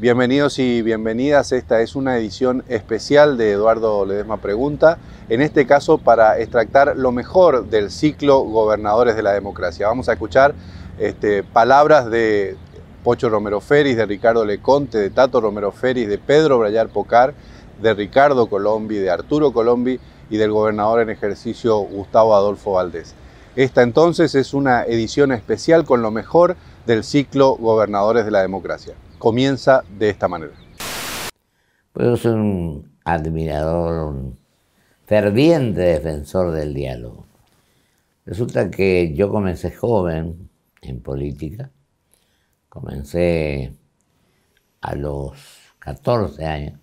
Bienvenidos y bienvenidas. Esta es una edición especial de Eduardo Ledesma Pregunta, en este caso para extractar lo mejor del ciclo Gobernadores de la Democracia. Vamos a escuchar palabras de Pocho Romero Feris, de Ricardo Leconte, de Tato Romero Feris, de Pedro Brayar Pocar, de Ricardo Colombi, de Arturo Colombi y del gobernador en ejercicio Gustavo Adolfo Valdés. Esta entonces es una edición especial con lo mejor del ciclo Gobernadores de la Democracia. Comienza de esta manera. Pues yo soy un admirador, un ferviente defensor del diálogo. Resulta que yo comencé joven en política, comencé a los 14 años.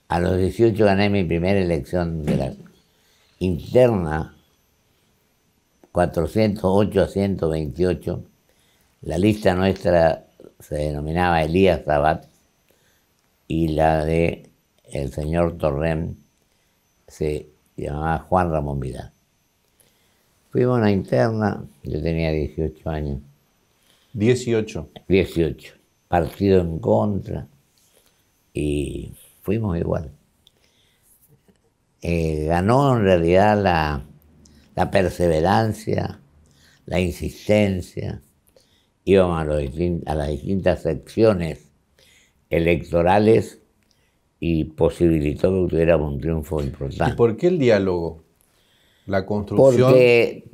A los 18 gané mi primera elección de la interna, 408 a 128. La lista nuestra se denominaba Elías Sabat y la de el señor Torrent se llamaba Juan Ramón Vidal. Fuimos a una interna, yo tenía 18 años. 18. Partido en contra y fuimos igual. Ganó en realidad la perseverancia, la insistencia. Íbamos a las distintas secciones electorales y posibilitó que tuviéramos un triunfo importante. ¿Y por qué el diálogo? La construcción... Porque,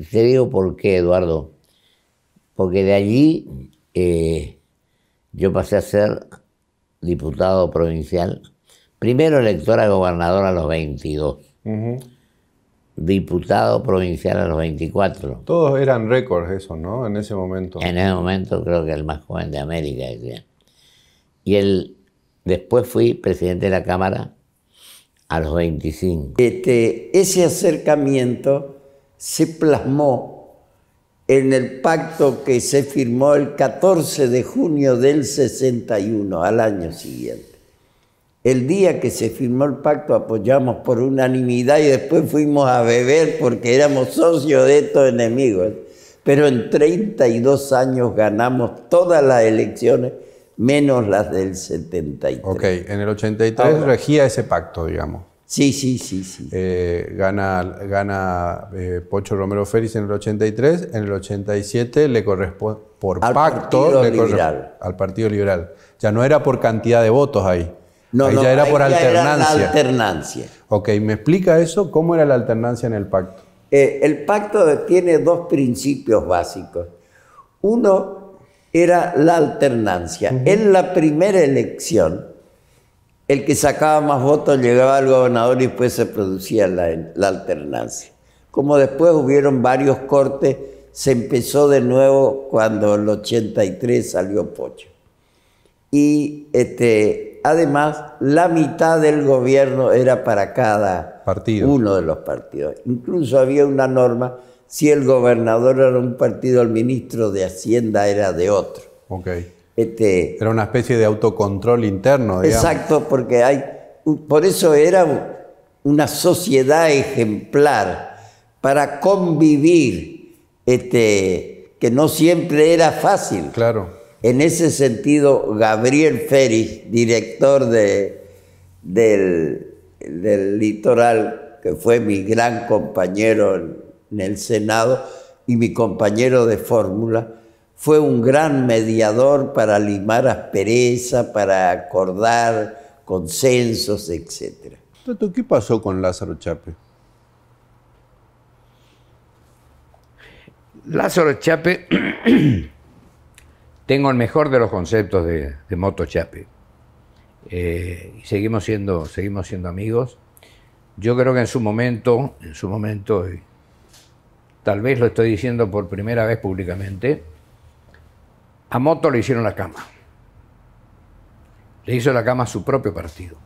te digo por qué, Eduardo, porque de allí yo pasé a ser diputado provincial, primero elector a gobernador a los 22. Diputado provincial a los 24. Todos eran récords eso, ¿no? En ese momento. En ese momento creo que el más joven de América. Y después fui presidente de la Cámara a los 25. Ese acercamiento se plasmó en el pacto que se firmó el 14 de junio del 61, al año siguiente. El día que se firmó el pacto apoyamos por unanimidad y después fuimos a beber porque éramos socios de estos enemigos. Pero en 32 años ganamos todas las elecciones, menos las del 73. Ok, en el 83 regía ese pacto, digamos. Sí. Gana Pocho Romero Feris en el 83, en el 87 le corresponde por pacto al Partido Liberal. Ya no era por cantidad de votos ahí. No, ahí ya era por alternancia. Era la alternancia. Ok, ¿me explica eso? ¿Cómo era la alternancia en el pacto? El pacto tiene dos principios básicos. Uno era la alternancia. En la primera elección, el que sacaba más votos llegaba al gobernador y después se producía la alternancia. Como después hubieron varios cortes, se empezó de nuevo cuando el 83 salió Pocho. Y además, la mitad del gobierno era para cada uno de los partidos. Incluso había una norma, si el gobernador era un partido, el ministro de Hacienda era de otro. Ok. Era una especie de autocontrol interno, digamos. Exacto, porque por eso era una sociedad ejemplar para convivir, que no siempre era fácil. Claro. En ese sentido, Gabriel Feris, director del Litoral, que fue mi gran compañero en el Senado y mi compañero de fórmula, fue un gran mediador para limar aspereza, para acordar consensos, etc. ¿Qué pasó con Lázaro Chape? Lázaro Chape... Tengo el mejor de los conceptos de Moto Chape. Y seguimos siendo amigos. Yo creo que en su momento, y tal vez lo estoy diciendo por primera vez públicamente, a Moto le hicieron la cama. Le hizo la cama a su propio partido.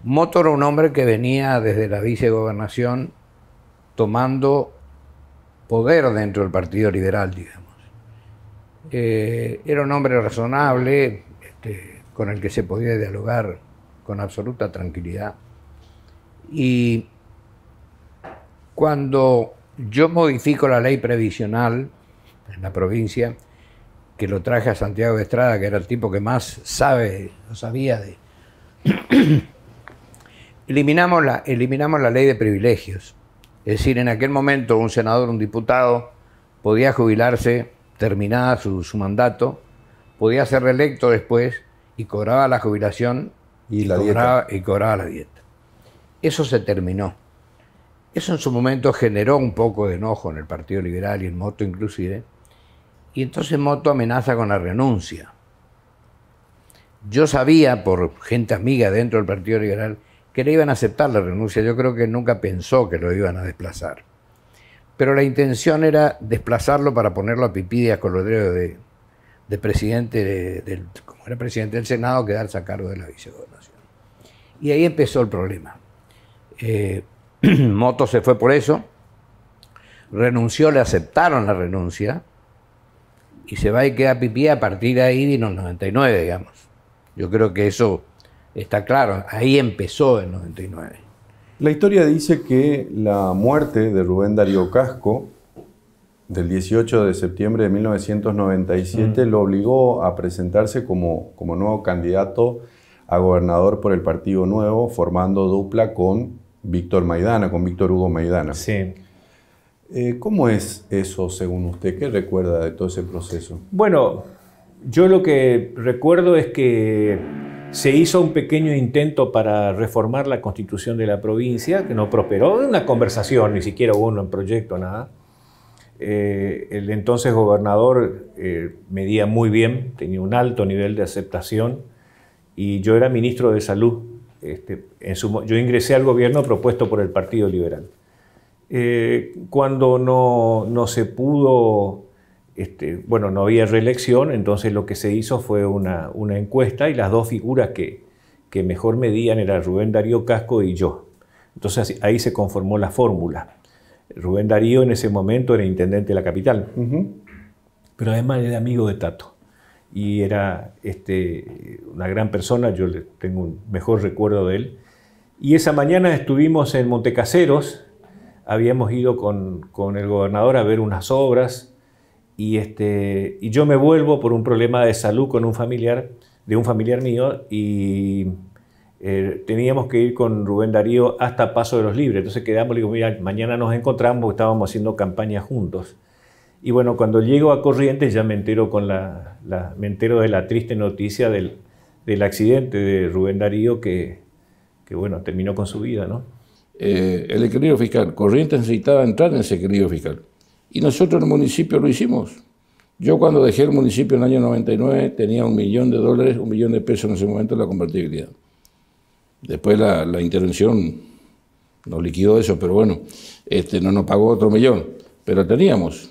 Moto era un hombre que venía desde la vicegobernación tomando poder dentro del Partido Liberal, digamos. Era un hombre razonable, con el que se podía dialogar con absoluta tranquilidad. Y cuando yo modifico la ley previsional en la provincia, que lo traje a Santiago de Estrada, que era el tipo que más sabía de... eliminamos la ley de privilegios. Es decir, en aquel momento un senador, un diputado, podía jubilarse terminada su mandato, podía ser reelecto después y cobraba la jubilación y cobraba la dieta. Eso se terminó. Eso en su momento generó un poco de enojo en el Partido Liberal y en Motto inclusive, y entonces Motto amenaza con la renuncia. Yo sabía, por gente amiga dentro del Partido Liberal, que le iban a aceptar la renuncia. Yo creo que nunca pensó que lo iban a desplazar. Pero la intención era desplazarlo para ponerlo a Pipidias Colodrero de presidente, como era presidente del Senado, quedarse a cargo de la vicegobernación. Y ahí empezó el problema. Motto se fue por eso, renunció, le aceptaron la renuncia, y se va y queda Pipidias. A partir de ahí vino el 99, digamos. Yo creo que eso está claro, ahí empezó el 99. La historia dice que la muerte de Rubén Darío Casco, del 18 de septiembre de 1997, lo obligó a presentarse como nuevo candidato a gobernador por el Partido Nuevo, formando dupla con Víctor Maidana, con Víctor Hugo Maidana. Sí. ¿Cómo es eso según usted? ¿Qué recuerda de todo ese proceso? Bueno, yo lo que recuerdo es que se hizo un pequeño intento para reformar la constitución de la provincia, que no prosperó. Una conversación, ni siquiera hubo un proyecto, nada. El entonces gobernador medía muy bien, tenía un alto nivel de aceptación, y yo era ministro de Salud. Yo ingresé al gobierno propuesto por el Partido Liberal. Cuando no se pudo, bueno, no había reelección, entonces lo que se hizo fue una encuesta, y las dos figuras que mejor medían eran Rubén Darío Casco y yo. Entonces ahí se conformó la fórmula. Rubén Darío en ese momento era intendente de la capital, pero además era amigo de Tato. Y era una gran persona, yo tengo un mejor recuerdo de él. Y esa mañana estuvimos en Montecaseros, habíamos ido con el gobernador a ver unas obras, y yo me vuelvo por un problema de salud con un familiar mío, y teníamos que ir con Rubén Darío hasta Paso de los Libres. Entonces quedamos, le digo, mira, mañana nos encontramos, porque estábamos haciendo campaña juntos. Y bueno, cuando llego a Corrientes ya me entero, me entero de la triste noticia del accidente de Rubén Darío, que bueno, terminó con su vida, ¿no? El equilibrio fiscal. Corrientes necesitaba entrar en ese equilibrio fiscal. Y nosotros en el municipio lo hicimos. Yo cuando dejé el municipio en el año 99 tenía $1 millón, $1 millón en ese momento la convertibilidad. Después la intervención nos liquidó eso, pero bueno, no nos pagó otro $1 millón. Pero teníamos.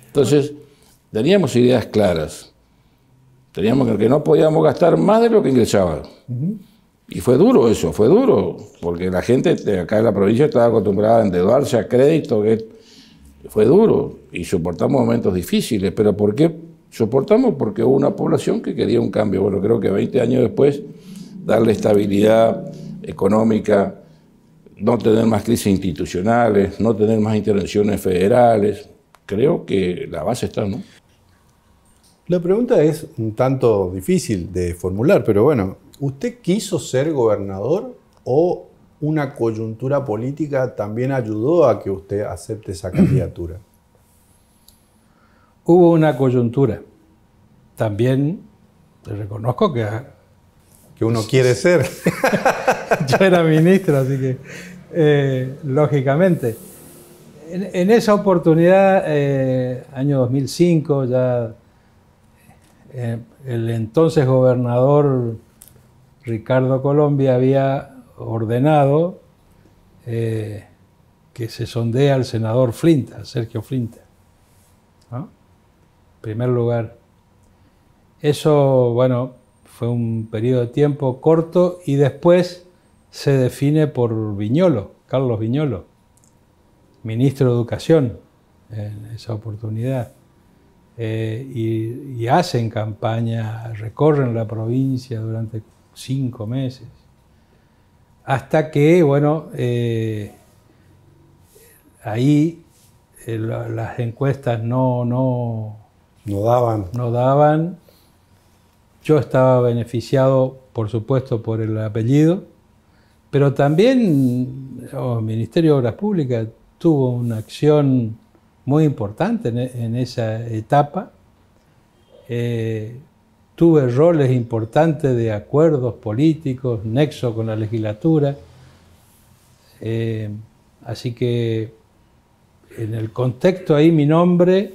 Entonces, teníamos ideas claras. Teníamos que no podíamos gastar más de lo que ingresaba. Y fue duro eso, porque la gente de acá de la provincia estaba acostumbrada a endeudarse a crédito. Fue duro y soportamos momentos difíciles. ¿Pero por qué soportamos? Porque hubo una población que quería un cambio. Bueno, creo que 20 años después, darle estabilidad económica, no tener más crisis institucionales, no tener más intervenciones federales, creo que la base está, ¿no? La pregunta es un tanto difícil de formular, pero bueno, ¿usted quiso ser gobernador o una coyuntura política también ayudó a que usted acepte esa candidatura? Hubo una coyuntura. También te reconozco que uno quiere ser. Yo era ministro, así que lógicamente. En esa oportunidad, año 2005, ya el entonces gobernador Ricardo Colombia había ordenado que se sondee al senador Flinta, Sergio Flinta, ¿no? En primer lugar. Eso, bueno, fue un periodo de tiempo corto, y después se define por Viñolo, Carlos Viñolo, ministro de Educación en esa oportunidad. Y hacen campaña, recorren la provincia durante 5 meses, hasta que, bueno, ahí las encuestas no No daban. Yo estaba beneficiado, por supuesto, por el apellido, pero también el Ministerio de Obras Públicas tuvo una acción muy importante en esa etapa. Tuve roles importantes de acuerdos políticos, nexo con la legislatura. Así que en el contexto ahí mi nombre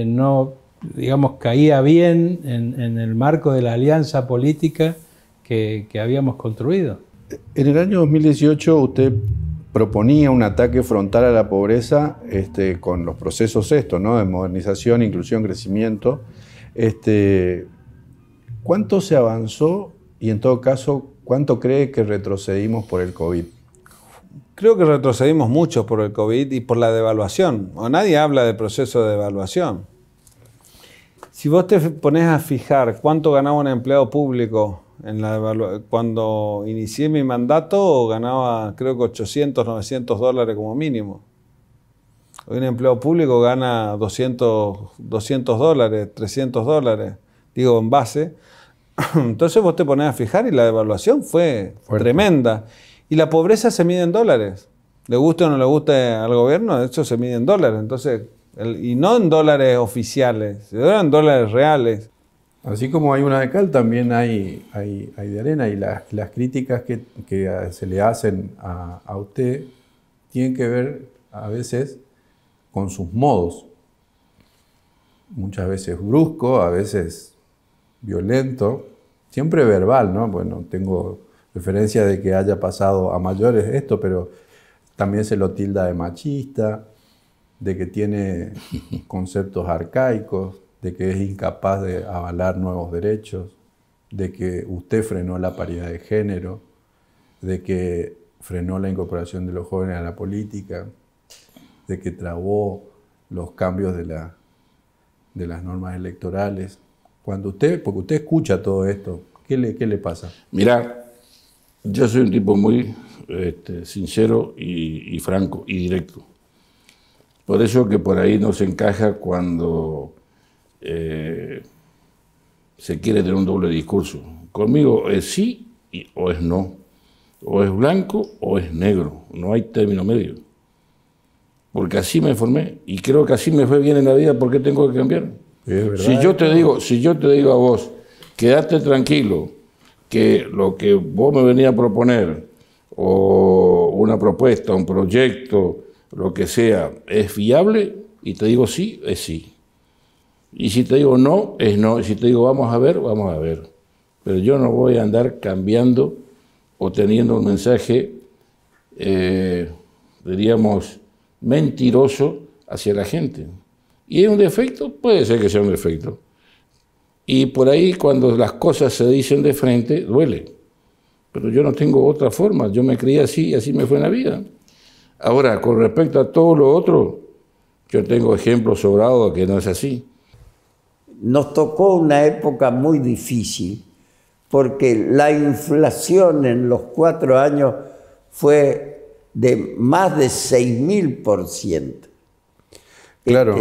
no, digamos, caía bien en el marco de la alianza política que habíamos construido. En el año 2018 usted proponía un ataque frontal a la pobreza con los procesos ¿no? De modernización, inclusión, crecimiento. ¿Cuánto se avanzó y en todo caso, cuánto cree que retrocedimos por el COVID? Creo que retrocedimos mucho por el COVID y por la devaluación. O nadie habla del proceso de devaluación. Si vos te pones a fijar cuánto ganaba un empleado público cuando inicié mi mandato, ganaba creo que 800, 900 dólares como mínimo. Hoy un empleado público gana 200 dólares, 300 dólares, digo en base. Entonces vos te pones a fijar y la devaluación fue tremenda. Y la pobreza se mide en dólares. Le guste o no le guste al gobierno, eso se mide en dólares. Entonces, y no en dólares oficiales, sino en dólares reales. Así como hay una de cal, también hay de arena. Y las críticas que se le hacen a usted tienen que ver a veces con sus modos. Muchas veces brusco, a veces violento, siempre verbal, ¿no? Bueno, tengo referencia de que haya pasado a mayores esto, pero también se lo tilda de machista, de que tiene conceptos arcaicos, de que es incapaz de avalar nuevos derechos, de que usted frenó la paridad de género, de que frenó la incorporación de los jóvenes a la política, de que trabó los cambios de las normas electorales. Porque usted escucha todo esto, ¿qué le pasa? Mirá, yo soy un tipo muy sincero y franco y directo. Por eso que por ahí no se encaja cuando se quiere tener un doble discurso. Conmigo es sí o es no. O es blanco o es negro. No hay término medio. Porque así me formé y creo que así me fue bien en la vida. ¿Por qué tengo que cambiar? Si yo te digo a vos, quédate tranquilo, que lo que vos me venías a proponer, o una propuesta, un proyecto, lo que sea, es viable, y te digo sí, es sí. Y si te digo no, es no. Y si te digo vamos a ver, vamos a ver. Pero yo no voy a andar cambiando o teniendo un mensaje, diríamos, mentiroso hacia la gente. ¿Y es un defecto? Puede ser que sea un defecto. Y por ahí cuando las cosas se dicen de frente, duele. Pero yo no tengo otra forma, yo me crié así y así me fue en la vida. Ahora, con respecto a todo lo otro, yo tengo ejemplos sobrados de que no es así. Nos tocó una época muy difícil porque la inflación en los 4 años fue de más de 6.000%. Claro,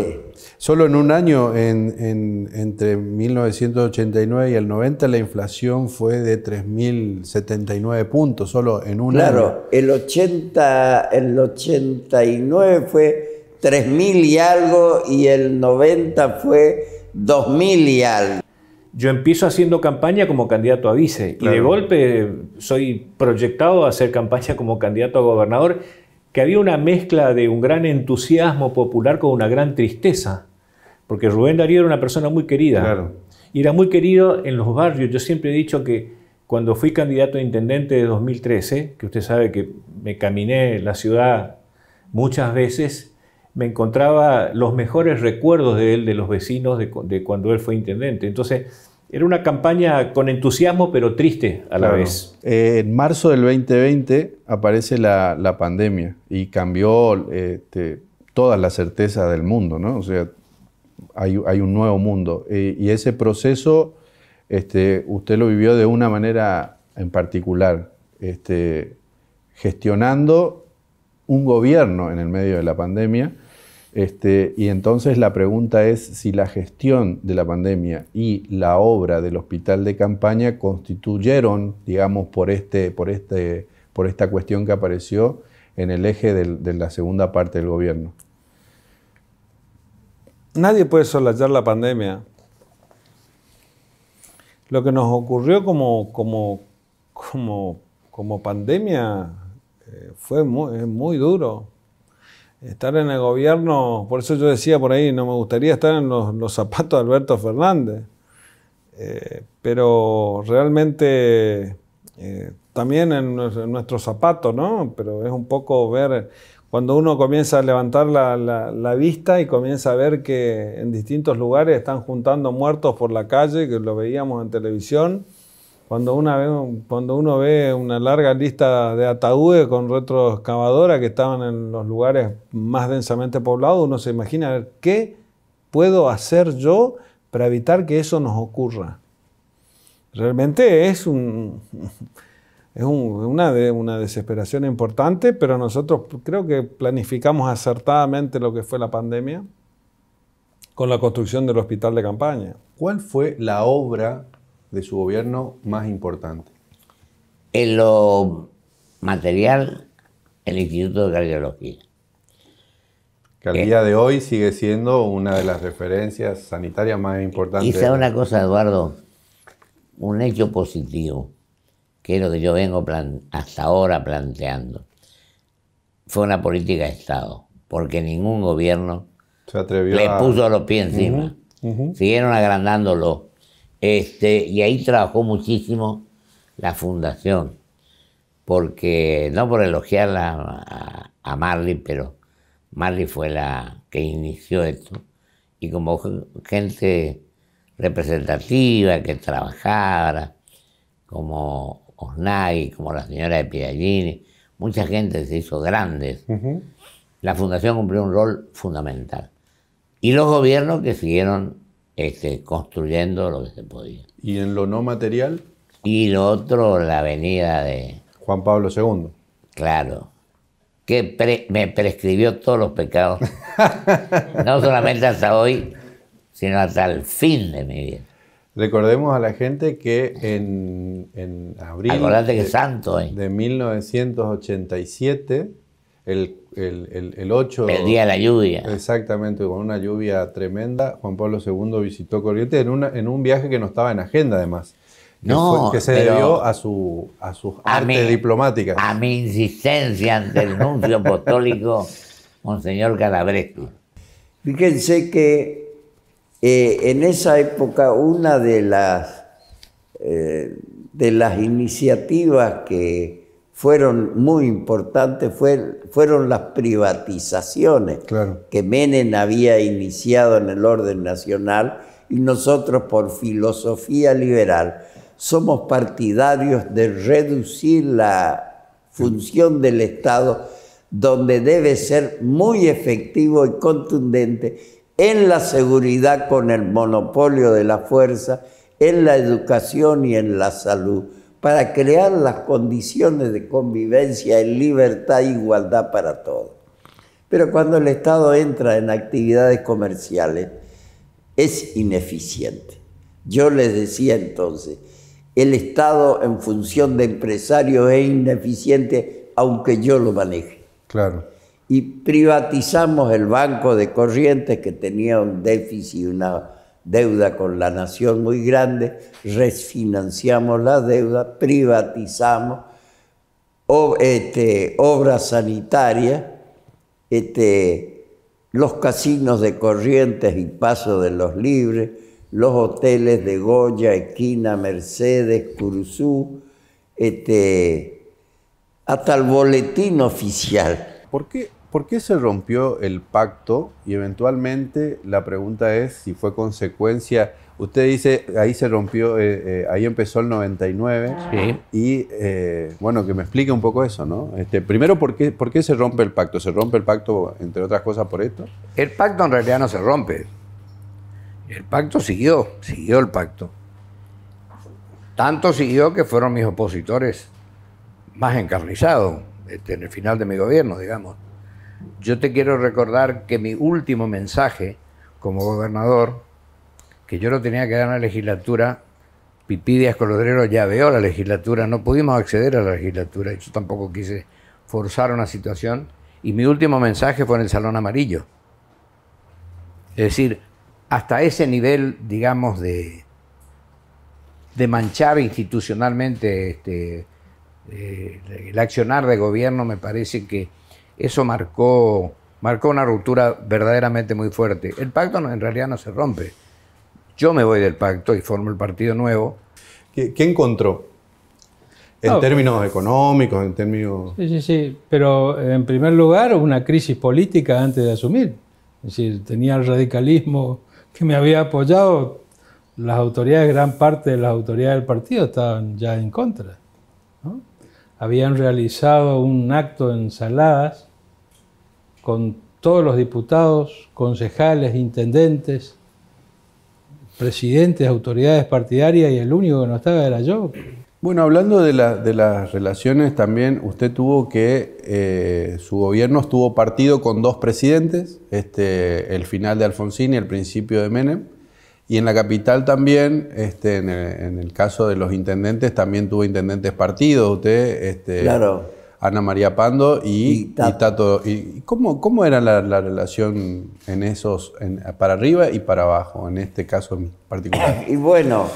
solo en un año, entre 1989 y el 90, la inflación fue de 3.079 puntos, solo en un año. Claro, el 89 fue 3.000 y algo y el 90 fue 2.000 y algo. Yo empiezo haciendo campaña como candidato a vice, claro, y de golpe soy proyectado a hacer campaña como candidato a gobernador, que había una mezcla de un gran entusiasmo popular con una gran tristeza, porque Rubén Darío era una persona muy querida, claro, y era muy querido en los barrios. Yo siempre he dicho que cuando fui candidato a intendente de 2013, que usted sabe que me caminé la ciudad muchas veces, me encontraba los mejores recuerdos de él, de los vecinos, de cuando él fue intendente. Entonces, era una campaña con entusiasmo, pero triste a la vez. En marzo del 2020 aparece la pandemia y cambió todas las certezas del mundo, ¿no? O sea, hay un nuevo mundo. Y ese proceso usted lo vivió de una manera en particular, gestionando un gobierno en el medio de la pandemia Y entonces la pregunta es si la gestión de la pandemia y la obra del hospital de campaña constituyeron, digamos, por esta cuestión que apareció en el eje de la segunda parte del gobierno. Nadie puede soslayar la pandemia. Lo que nos ocurrió como pandemia fue muy duro. Estar en el gobierno, por eso yo decía por ahí, no me gustaría estar en los zapatos de Alberto Fernández. Pero realmente también en nuestros zapatos, ¿no? Pero es un poco ver, cuando uno comienza a levantar la vista y comienza a ver que en distintos lugares están juntando muertos por la calle, que lo veíamos en televisión, cuando uno ve una larga lista de ataúdes con retroexcavadora que estaban en los lugares más densamente poblados, uno se imagina, a ver, ¿qué puedo hacer yo para evitar que eso nos ocurra? Realmente es una desesperación importante, pero nosotros creo que planificamos acertadamente lo que fue la pandemia con la construcción del hospital de campaña. ¿Cuál fue la obra de su gobierno más importante? En lo material, el Instituto de Cardiología. Que al día de hoy sigue siendo una de las referencias sanitarias más importantes. Y sabe una cosa, Eduardo, un hecho positivo, que es lo que yo vengo hasta ahora planteando, fue una política de Estado, porque ningún gobierno se atrevió le puso los pies encima. Siguieron agrandándolo. Y ahí trabajó muchísimo la fundación, porque, no por elogiarla a Marley, pero Marley fue la que inició esto, y como gente representativa que trabajara, como Osnagui, como la señora de Piagini, mucha gente se hizo grandes. La fundación cumplió un rol fundamental. Y los gobiernos que siguieron construyendo lo que se podía. ¿Y en lo no material? Y lo otro, la avenida de Juan Pablo II. Claro, que me prescribió todos los pecados, no solamente hasta hoy, sino hasta el fin de mi vida. Recordemos a la gente que en abril de 1987, el 8... El día de la lluvia. Exactamente, con una lluvia tremenda, Juan Pablo II visitó Corrientes en un viaje que no estaba en agenda, además. Que se debió a sus artes diplomáticas. A mi insistencia ante el nuncio apostólico, Monseñor Calabreschi. Fíjense que en esa época una de las iniciativas que fueron muy importantes fueron las privatizaciones, claro, que Menem había iniciado en el orden nacional, y nosotros, por filosofía liberal, somos partidarios de reducir la función del Estado, donde debe ser muy efectivo y contundente en la seguridad con el monopolio de la fuerza, en la educación y en la salud, para crear las condiciones de convivencia en libertad e igualdad para todos. Pero cuando el Estado entra en actividades comerciales, es ineficiente. Yo les decía entonces, el Estado en función de empresarios es ineficiente, aunque yo lo maneje. Claro. Y privatizamos el Banco de Corrientes, que tenía un déficit y una deuda con la nación muy grande, refinanciamos la deuda, privatizamos obras sanitarias, los casinos de Corrientes y Paso de los Libres, los hoteles de Goya, Esquina, Mercedes, Curuzú, hasta el boletín oficial. ¿Por qué se rompió el pacto? Y eventualmente la pregunta es si fue consecuencia. Usted dice, ahí se rompió, ahí empezó el 99. Sí. Y bueno, que me explique un poco eso, ¿no? Primero, ¿por qué se rompe el pacto? ¿Se rompe el pacto, entre otras cosas, por esto? El pacto en realidad no se rompe. El pacto siguió el pacto. Tanto siguió que fueron mis opositores más encarnizados en el final de mi gobierno, digamos. Yo te quiero recordar que mi último mensaje como gobernador, que yo lo tenía que dar en la legislatura, Pipí Díaz Colodrero ya veó la legislatura, no pudimos acceder a la legislatura, yo tampoco quise forzar una situación, y mi último mensaje fue en el Salón Amarillo. Es decir, hasta ese nivel, digamos, de manchar institucionalmente el accionar de gobierno, me parece que eso marcó una ruptura verdaderamente muy fuerte. El pacto en realidad no se rompe. Yo me voy del pacto y formo el partido nuevo. ¿Qué encontró? En términos económicos, en términos... Sí, pero en primer lugar una crisis política antes de asumir. Es decir, tenía el radicalismo que me había apoyado, las autoridades, gran parte de las autoridades del partido estaban ya en contra, ¿no? Habían realizado un acto en Saladas con todos los diputados, concejales, intendentes, presidentes, autoridades partidarias, y el único que no estaba era yo. Bueno, hablando de las relaciones, también usted tuvo que, su gobierno estuvo partido con dos presidentes, el final de Alfonsín y el principio de Menem, y en la capital también, en el caso de los intendentes, también tuvo intendentes partidos, usted, Claro. Ana María Pando y Tato. ¿Y cómo era la relación en esos, para arriba y para abajo, en este caso en particular? Y bueno,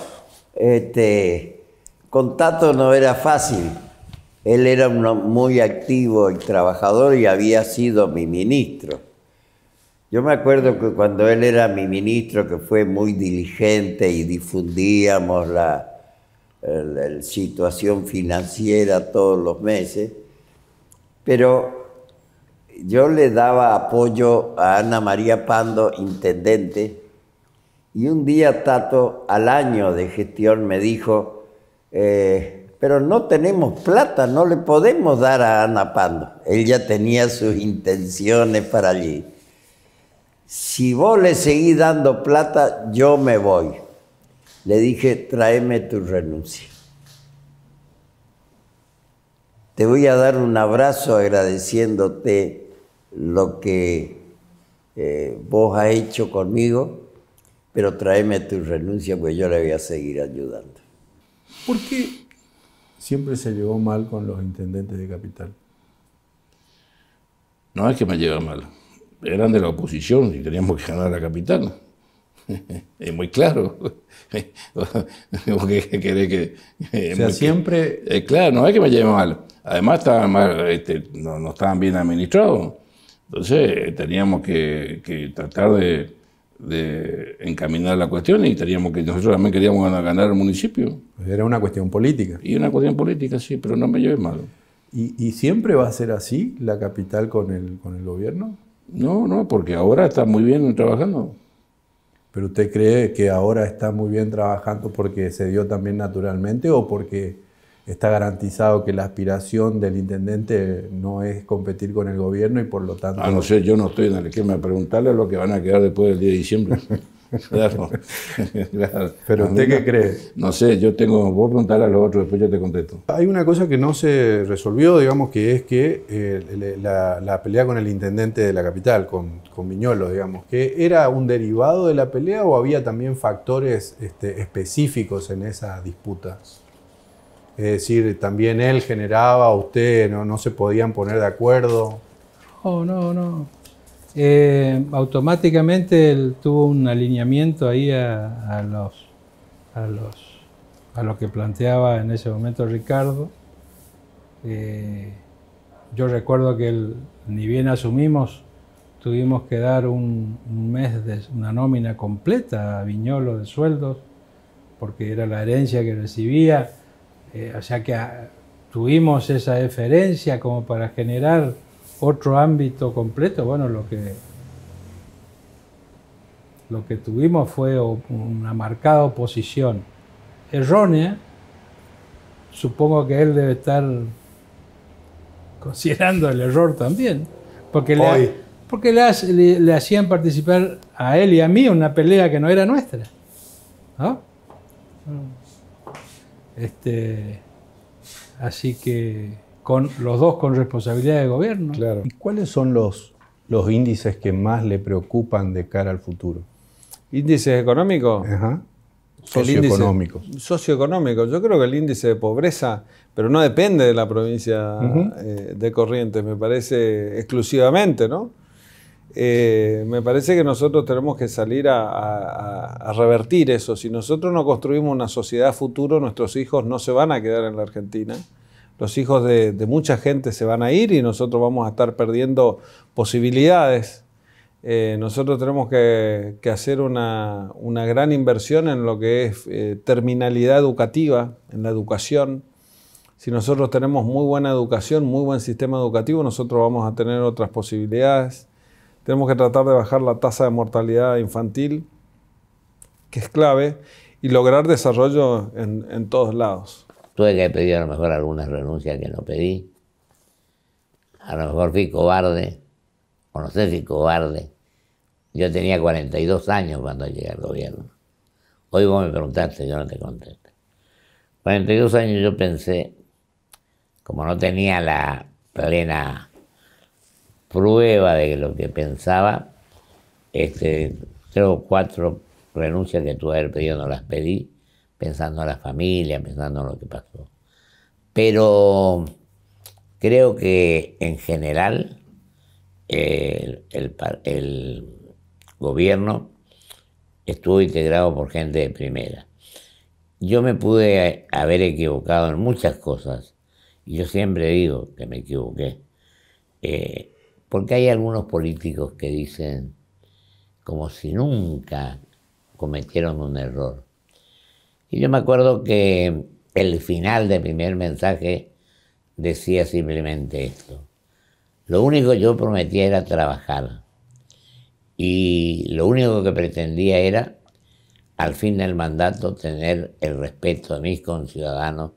con Tato no era fácil. Él era uno muy activo y trabajador y había sido mi ministro. Yo me acuerdo que cuando él era mi ministro, que fue muy diligente y difundíamos la situación financiera todos los meses, pero yo le daba apoyo a Ana María Pando, intendente, y un día Tato, al año de gestión, me dijo, pero no tenemos plata, no le podemos dar a Ana Pando. Él ya tenía sus intenciones para allí. Si vos le seguís dando plata, yo me voy. Le dije, tráeme tu renuncia. Te voy a dar un abrazo agradeciéndote lo que vos has hecho conmigo, pero tráeme tu renuncia porque yo le voy a seguir ayudando. ¿Por qué siempre se llevó mal con los intendentes de capital? No es que me lleva mal. Eran de la oposición y teníamos que ganar la capital. Es muy claro. ¿Qué querés que...? O sea, siempre... Claro, no es que me lleve mal. Además, estaban mal, no estaban bien administrados. Entonces, teníamos que tratar de encaminar la cuestión y nosotros también queríamos ganar el municipio. Era una cuestión política. Y una cuestión política, sí, pero no me lleve mal. ¿Y siempre va a ser así la capital con el gobierno? No, porque ahora está muy bien trabajando. ¿Pero usted cree que ahora está muy bien trabajando porque se dio también naturalmente o porque está garantizado que la aspiración del intendente no es competir con el gobierno y por lo tanto... No sé, yo no estoy en el esquema de preguntarle lo que van a quedar después del 10 de diciembre. Claro. ¿Pero usted qué cree? No sé, vos preguntarle a los otros, después yo te contesto. Hay una cosa que no se resolvió, digamos, que es que la pelea con el intendente de la capital, con Viñolo, digamos, que ¿era un derivado de la pelea o había también factores específicos en esa disputa? Es decir, también él generaba, usted no se podían poner de acuerdo. No. Automáticamente él tuvo un alineamiento ahí a lo que planteaba en ese momento Ricardo. Yo recuerdo que ni bien asumimos, tuvimos que dar un mes de una nómina completa a Viñolo de sueldos, porque era la herencia que recibía. O sea que tuvimos esa deferencia como para generar otro ámbito completo. Bueno, lo que tuvimos fue una marcada oposición errónea. Supongo que él debe estar considerando el error también, porque le hacían participar a él y a mí en una pelea que no era nuestra, ¿no? Así que los dos con responsabilidad de gobierno. Claro. ¿Y cuáles son los los índices que más le preocupan de cara al futuro? ¿Índices económicos? Ajá. Socioeconómicos. Socioeconómicos. Yo creo que el índice de pobreza, pero no depende de la provincia de Corrientes, me parece exclusivamente, ¿no? Me parece que nosotros tenemos que salir a revertir eso. Si nosotros no construimos una sociedad futuro, nuestros hijos no se van a quedar en la Argentina. Los hijos de mucha gente se van a ir y nosotros vamos a estar perdiendo posibilidades. Nosotros tenemos que hacer una gran inversión en lo que es terminalidad educativa, en la educación. Si nosotros tenemos muy buena educación, muy buen sistema educativo, nosotros vamos a tener otras posibilidades. Tenemos que tratar de bajar la tasa de mortalidad infantil, que es clave, y lograr desarrollo en todos lados. Tuve que pedir a lo mejor algunas renuncias que no pedí. A lo mejor fui cobarde, o no sé si cobarde. Yo tenía 42 años cuando llegué al gobierno. Hoy vos me preguntaste, yo no te contesté. 42 años yo pensé, como no tenía la plena prueba de lo que pensaba, 3 o 4 renuncias que tuve que haber pedido no las pedí, pensando en la familia, pensando en lo que pasó. Pero creo que en general el gobierno estuvo integrado por gente de primera. Yo me pude haber equivocado en muchas cosas, y yo siempre digo que me equivoqué, porque hay algunos políticos que dicen como si nunca cometieron un error. Y yo me acuerdo que el final del primer mensaje decía simplemente esto: lo único que yo prometía era trabajar, y lo único que pretendía era, al fin del mandato, tener el respeto de mis conciudadanos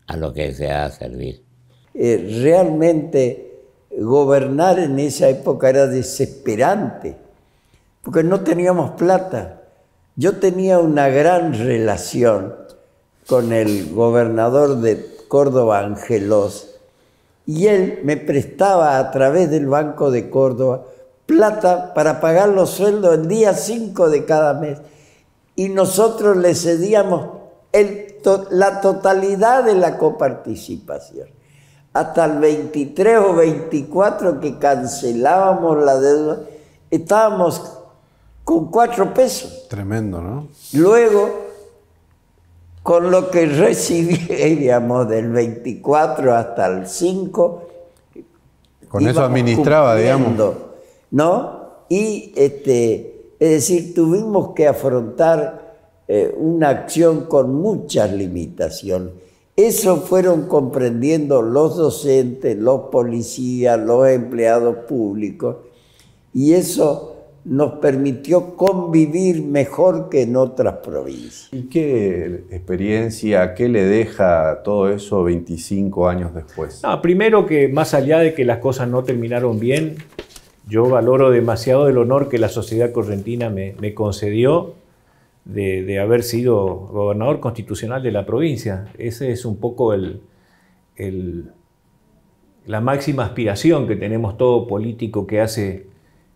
a lo que deseaba servir. Realmente gobernar en esa época era desesperante, porque no teníamos plata. Yo tenía una gran relación con el gobernador de Córdoba, Angelos, y él me prestaba a través del Banco de Córdoba plata para pagar los sueldos el día 5 de cada mes. Y nosotros le cedíamos la totalidad de la coparticipación. Hasta el 23 o 24 que cancelábamos la deuda, estábamos con 4 pesos. Tremendo, ¿no? Luego, con lo que recibíamos del 24 hasta el 5, con eso administraba, digamos. ¿No? Y es decir, tuvimos que afrontar una acción con muchas limitaciones. Eso fueron comprendiendo los docentes, los policías, los empleados públicos, y eso nos permitió convivir mejor que en otras provincias. ¿Y qué experiencia, qué le deja todo eso 25 años después? No, primero que más allá de que las cosas no terminaron bien, yo valoro demasiado el honor que la sociedad correntina me concedió de haber sido gobernador constitucional de la provincia. Ese es un poco la máxima aspiración que tenemos todo político que hace,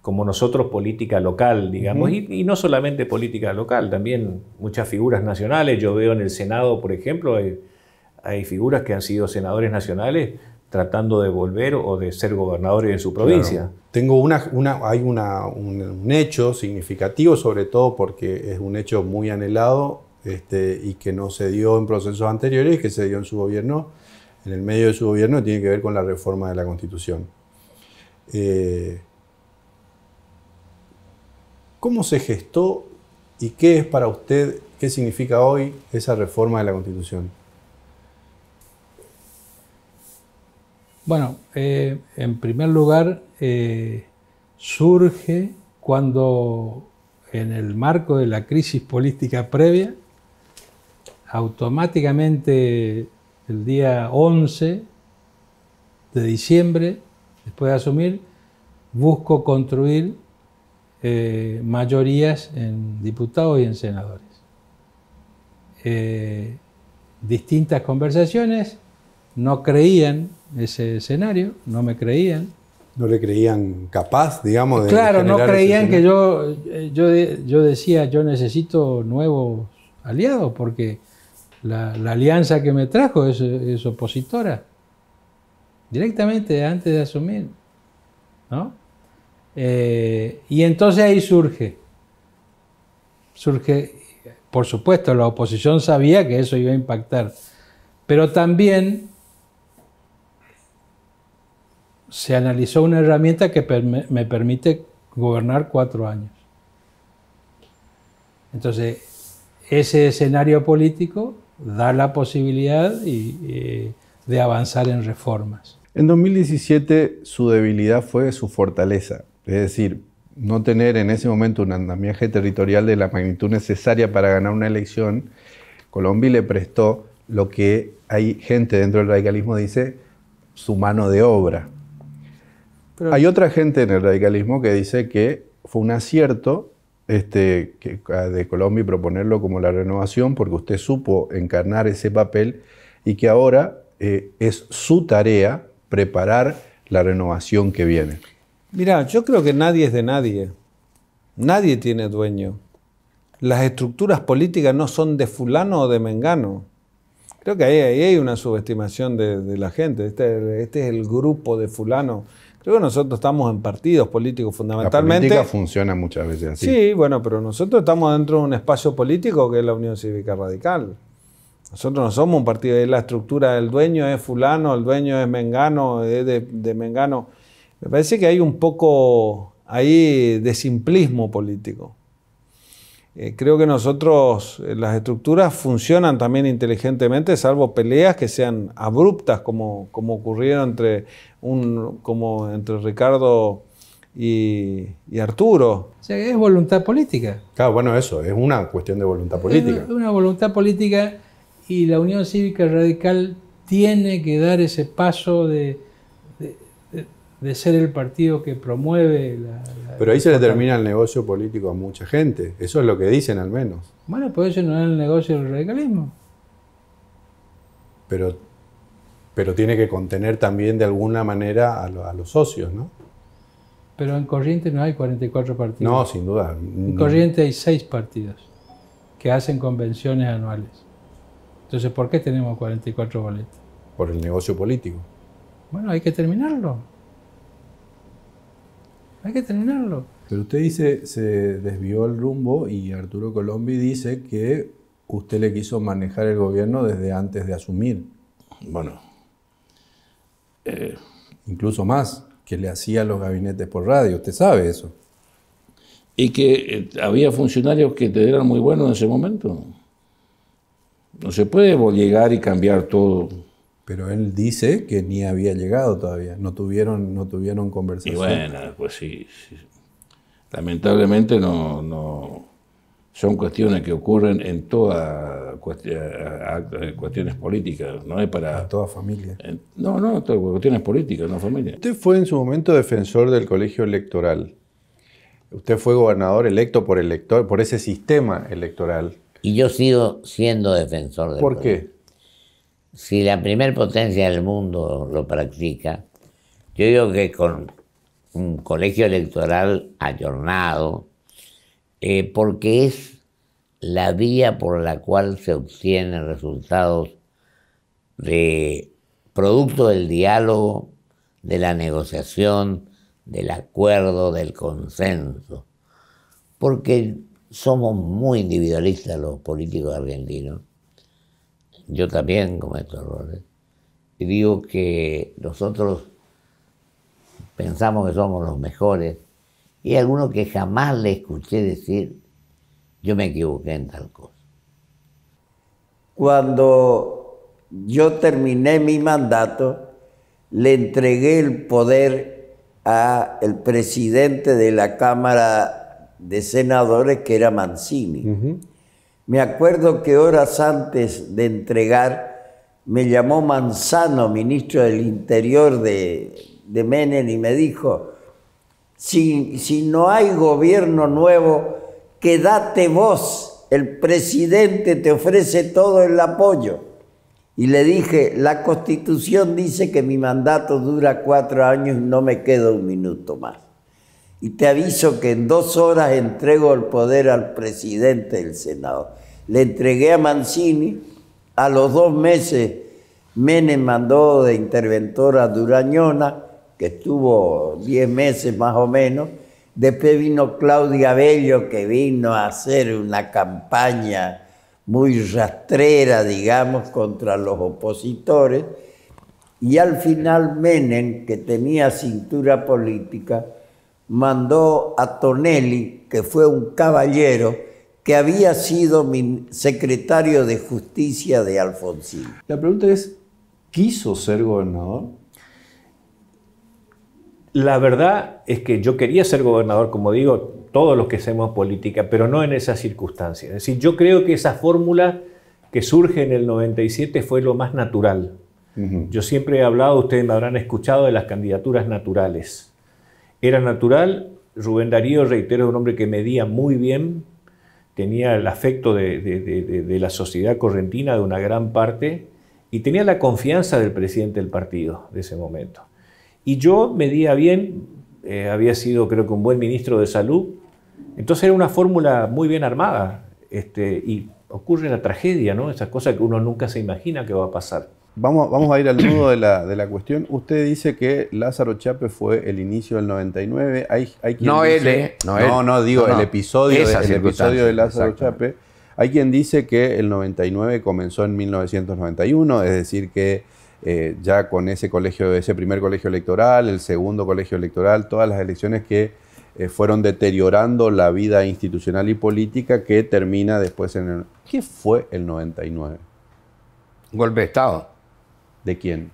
como nosotros, política local, digamos, y no solamente política local, también muchas figuras nacionales. Yo veo en el Senado, por ejemplo, hay figuras que han sido senadores nacionales tratando de volver o de ser gobernadores en su provincia. Claro. Tengo un hecho significativo, sobre todo porque es un hecho muy anhelado y que no se dio en procesos anteriores, que se dio en su gobierno, en el medio de su gobierno, tiene que ver con la reforma de la Constitución. ¿Cómo se gestó y qué es para usted, qué significa hoy esa reforma de la Constitución? Bueno, en primer lugar, surge cuando, en el marco de la crisis política previa, automáticamente el día 11 de diciembre, después de asumir, busco construir mayorías en diputados y en senadores. Distintas conversaciones no creían ese escenario, no me creían. ¿No le creían capaz, digamos, de Claro, no generar creían ese que yo decía, yo necesito nuevos aliados, porque la alianza que me trajo es opositora, directamente antes de asumir, ¿no? Y entonces ahí surge, por supuesto, la oposición sabía que eso iba a impactar, pero también se analizó una herramienta que me permite gobernar 4 años. Entonces, ese escenario político da la posibilidad de avanzar en reformas. En 2017 su debilidad fue su fortaleza, es decir, no tener en ese momento un andamiaje territorial de la magnitud necesaria para ganar una elección. Colombia le prestó lo que hay gente dentro del radicalismo dice su mano de obra. Pero hay otra gente en el radicalismo que dice que fue un acierto de Colombia proponerlo como la renovación porque usted supo encarnar ese papel y que ahora es su tarea preparar la renovación que viene. Mira, yo creo que nadie es de nadie. Nadie tiene dueño. Las estructuras políticas no son de fulano o de mengano. Creo que ahí hay una subestimación de la gente. Este es el grupo de fulano. Creo que nosotros estamos en partidos políticos fundamentalmente. La política funciona muchas veces así. Sí, bueno, pero nosotros estamos dentro de un espacio político que es la Unión Cívica Radical. Nosotros no somos un partido, la estructura del dueño es fulano, el dueño es mengano, es de mengano. Me parece que hay un poco ahí de simplismo político. Creo que nosotros, las estructuras funcionan también inteligentemente, salvo peleas que sean abruptas, como ocurrieron entre Ricardo y Arturo. O sea, es voluntad política. Claro, bueno, eso, es una cuestión de voluntad política. Es una voluntad política y la Unión Cívica Radical tiene que dar ese paso de ser el partido que promueve Pero ahí se le termina el negocio político a mucha gente. Eso es lo que dicen al menos. Bueno, pues eso no es el negocio del radicalismo. Pero tiene que contener también de alguna manera a los socios, ¿no? Pero en Corrientes no hay 44 partidos. No, sin duda. En Corrientes hay 6 partidos que hacen convenciones anuales. Entonces, ¿por qué tenemos 44 boletas? Por el negocio político. Bueno, hay que terminarlo. Hay que terminarlo. Pero usted dice, se desvió el rumbo y Arturo Colombi dice que usted le quiso manejar el gobierno desde antes de asumir. Bueno, incluso más, que le hacía los gabinetes por radio. Usted sabe eso. y que había funcionarios que eran muy buenos en ese momento. No se puede llegar y cambiar todo. Pero él dice que ni había llegado todavía, no tuvieron conversación. Y bueno, pues sí. Lamentablemente no son cuestiones que ocurren en todas cuestiones políticas, no es para... A toda familia. No, todas cuestiones políticas, no familia. Usted fue en su momento defensor del colegio electoral. Usted fue gobernador electo por ese sistema electoral. Y yo sigo siendo defensor del ¿Por colegio. qué? Si la primer potencia del mundo lo practica, yo digo que con un colegio electoral ayornado, porque es la vía por la cual se obtienen resultados de producto del diálogo, de la negociación, del acuerdo, del consenso. Porque somos muy individualistas los políticos argentinos. Yo también cometo errores. Y digo que nosotros pensamos que somos los mejores. Y hay algunos que jamás le escuché decir, yo me equivoqué en tal cosa. Cuando yo terminé mi mandato, le entregué el poder al presidente de la Cámara de Senadores, que era Mancini. Me acuerdo que horas antes de entregar, me llamó Manzano, ministro del Interior de Menem, y me dijo, si no hay gobierno nuevo, quédate vos, el presidente te ofrece todo el apoyo. Y le dije, la Constitución dice que mi mandato dura 4 años y no me queda un minuto más. Y te aviso que en 2 horas entrego el poder al presidente del Senado. Le entregué a Mancini, a los 2 meses Menem mandó de interventora a Durañona, que estuvo 10 meses más o menos. Después vino Claudia Bello, que vino a hacer una campaña muy rastrera, digamos, contra los opositores. Y al final Menem, que tenía cintura política, mandó a Tonelli, que fue un caballero, que había sido secretario de Justicia de Alfonsín. La pregunta es, ¿quiso ser gobernador? La verdad es que yo quería ser gobernador, como digo, todos los que hacemos política, pero no en esas circunstancias. Es decir, yo creo que esa fórmula que surge en el 97 fue lo más natural. Yo siempre he hablado, ustedes me habrán escuchado, de las candidaturas naturales. Era natural, Rubén Darío, reitero, un hombre que medía muy bien, tenía el afecto de la sociedad correntina de una gran parte y tenía la confianza del presidente del partido de ese momento. Y yo medía bien, había sido creo que un buen ministro de salud, entonces era una fórmula muy bien armada y ocurre la tragedia, ¿no? Esa cosa que uno nunca se imagina que va a pasar. Vamos a ir al nudo de la cuestión. Usted dice que Lázaro Chape fue el inicio del 99. Hay quien No dice, él, digo, no, el episodio de Lázaro exacto. Chape. Hay quien dice que el 99 comenzó en 1991, es decir que ya con ese primer colegio electoral, el segundo colegio electoral, todas las elecciones que fueron deteriorando la vida institucional y política, que termina después en el... ¿Qué fue el 99? Un golpe de Estado. ¿De quién?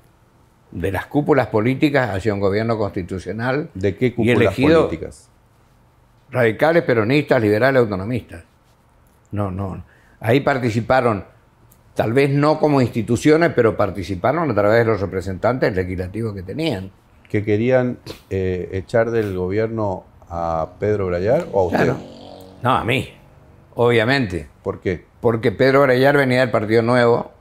De las cúpulas políticas hacia un gobierno constitucional. ¿De qué y cúpulas elegido políticas? Radicales, peronistas, liberales, autonomistas. No. Ahí participaron, tal vez no como instituciones, pero participaron a través de los representantes legislativos que tenían. ¿Que querían echar del gobierno a Pedro Brayar o a usted? Claro. No, a mí, obviamente. ¿Por qué? Porque Pedro Brayar venía del Partido Nuevo.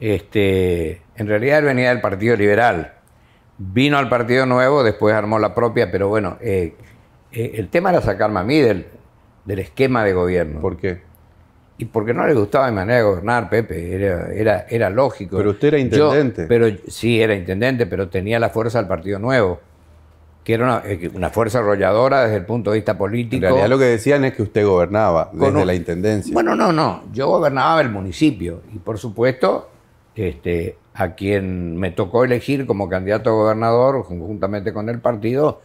En realidad él venía del Partido Liberal. Vino al Partido Nuevo, después armó la propia, pero bueno, el tema era sacarme a mí del esquema de gobierno. ¿Por qué? Y porque no le gustaba mi manera de gobernar, Pepe, era lógico. Pero usted era intendente. Sí, era intendente, pero tenía la fuerza del Partido Nuevo, que era una fuerza arrolladora desde el punto de vista político. En realidad lo que decían es que usted gobernaba desde la intendencia. Bueno, no, yo gobernaba el municipio y por supuesto a quien me tocó elegir como candidato a gobernador, conjuntamente con el partido,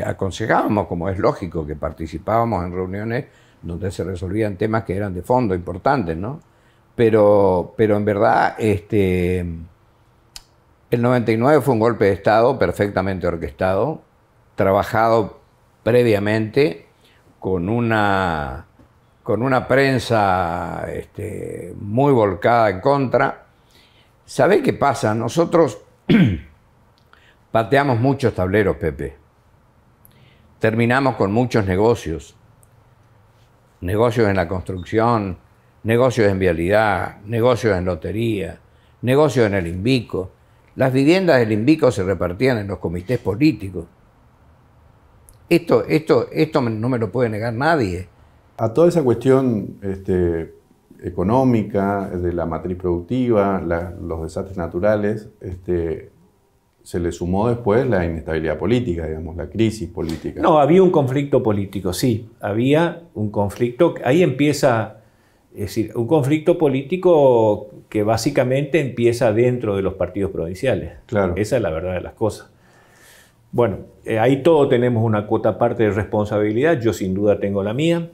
aconsejábamos, como es lógico, que participábamos en reuniones donde se resolvían temas que eran de fondo importantes, ¿no? Pero en verdad, el 99 fue un golpe de Estado perfectamente orquestado, trabajado previamente con una prensa muy volcada en contra. ¿Sabe qué pasa? Nosotros pateamos muchos tableros, Pepe. Terminamos con muchos negocios. Negocios en la construcción, negocios en vialidad, negocios en lotería, negocios en el Invico. Las viviendas del Invico se repartían en los comités políticos. Esto no me lo puede negar nadie. A toda esa cuestión económica, de la matriz productiva, los desastres naturales, se le sumó después la inestabilidad política, digamos, la crisis política. No, había un conflicto político, sí, había un conflicto, ahí empieza, es decir, un conflicto político que básicamente empieza dentro de los partidos provinciales. Claro. Esa es la verdad de las cosas. Bueno, ahí todos tenemos una cuota parte de responsabilidad, yo sin duda tengo la mía.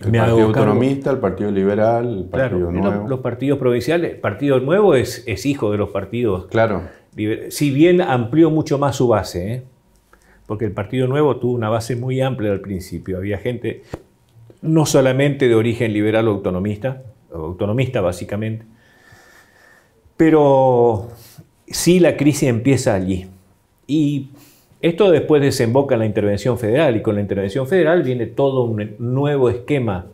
El Partido Autonomista, el Partido Liberal, el Partido Nuevo. Los partidos provinciales, el Partido Nuevo es hijo de los partidos. Claro. Si bien amplió mucho más su base, porque el Partido Nuevo tuvo una base muy amplia al principio. Había gente no solamente de origen liberal o autonomista básicamente, pero sí la crisis empieza allí. Y esto después desemboca en la intervención federal, y con la intervención federal viene todo un nuevo esquema